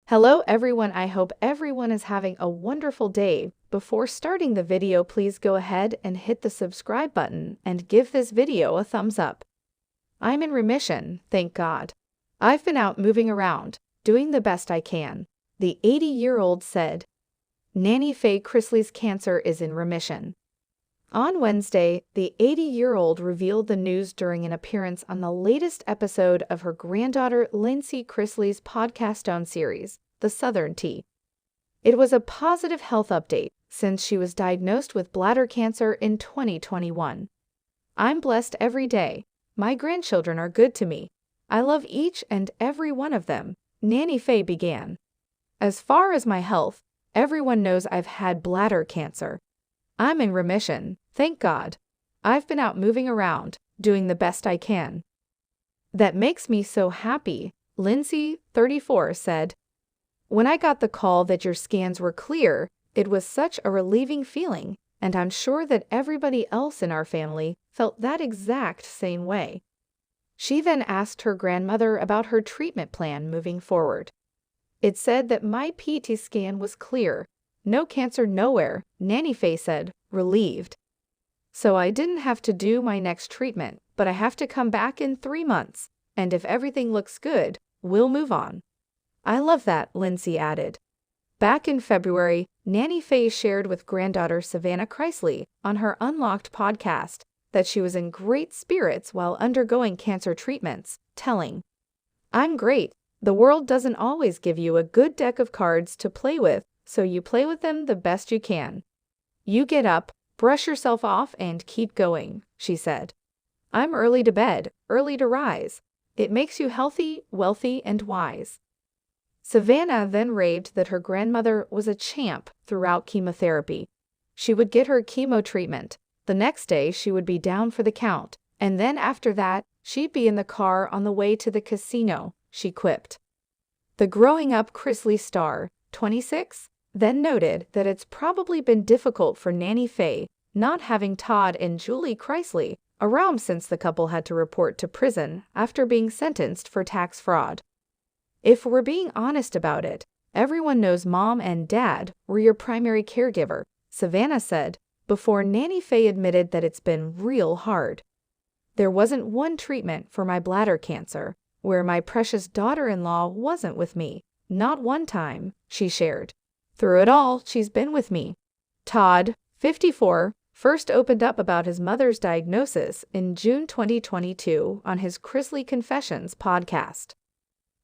Hello everyone, I hope everyone is having a wonderful day. Before starting the video, please go ahead and hit the subscribe button and give this video a thumbs up. I'm in remission, thank God. I've been out moving around, doing the best I can, the 80-year-old said. Nanny Faye Chrisley's cancer is in remission. On Wednesday, the 80-year-old revealed the news during an appearance on the latest episode of her granddaughter Nanny Chrisley's podcast-owned series, The Southern Tea. It was a positive health update since she was diagnosed with bladder cancer in 2021. I'm blessed every day. My grandchildren are good to me. I love each and every one of them, Nanny Faye began. As far as my health, everyone knows I've had bladder cancer. I'm in remission, thank God. I've been out moving around, doing the best I can. That makes me so happy, Lindsay, 34, said. When I got the call that your scans were clear, it was such a relieving feeling, and I'm sure that everybody else in our family felt that exact same way. She then asked her grandmother about her treatment plan moving forward. It said that my PT scan was clear. No cancer nowhere, Nanny Faye said, relieved. So I didn't have to do my next treatment, but I have to come back in 3 months, and if everything looks good, we'll move on. I love that, Lindsay added. Back in February, Nanny Faye shared with granddaughter Makar Chrisley on her Unlocked podcast that she was in great spirits while undergoing cancer treatments, telling, "I'm great. The world doesn't always give you a good deck of cards to play with, so you play with them the best you can. You get up, brush yourself off, and keep going," she said. "I'm early to bed, early to rise. It makes you healthy, wealthy, and wise." Savannah then raved that her grandmother was a champ throughout chemotherapy. She would get her chemo treatment. The next day she would be down for the count, and then after that, she'd be in the car on the way to the casino, she quipped. The growing up Chrisley star, 26, then noted that it's probably been difficult for Nanny Faye not having Todd and Julie Chrisley around since the couple had to report to prison after being sentenced for tax fraud. "If we're being honest about it, everyone knows Mom and Dad were your primary caregiver," Savannah said, before Nanny Faye admitted that it's been real hard. "There wasn't one treatment for my bladder cancer where my precious daughter-in-law wasn't with me, not one time," she shared. "Through it all, she's been with me." Todd, 54, first opened up about his mother's diagnosis in June 2022 on his Chrisley Confessions podcast.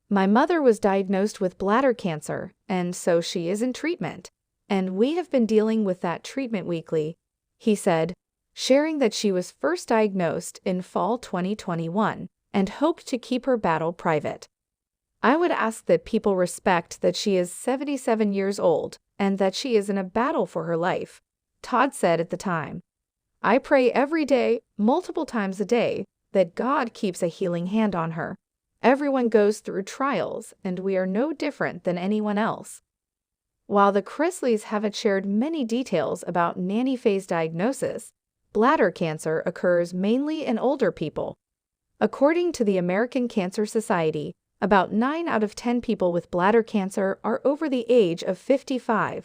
"My mother was diagnosed with bladder cancer, and so she is in treatment, and we have been dealing with that treatment weekly," he said, sharing that she was first diagnosed in fall 2021 and hoped to keep her battle private. "I would ask that people respect that she is 77 years old and that she is in a battle for her life," Todd said at the time. "I pray every day, multiple times a day, that God keeps a healing hand on her. Everyone goes through trials, and we are no different than anyone else." While the Chrisleys haven't shared many details about Nanny Faye's diagnosis, bladder cancer occurs mainly in older people. According to the American Cancer Society, about 9 out of 10 people with bladder cancer are over the age of 55.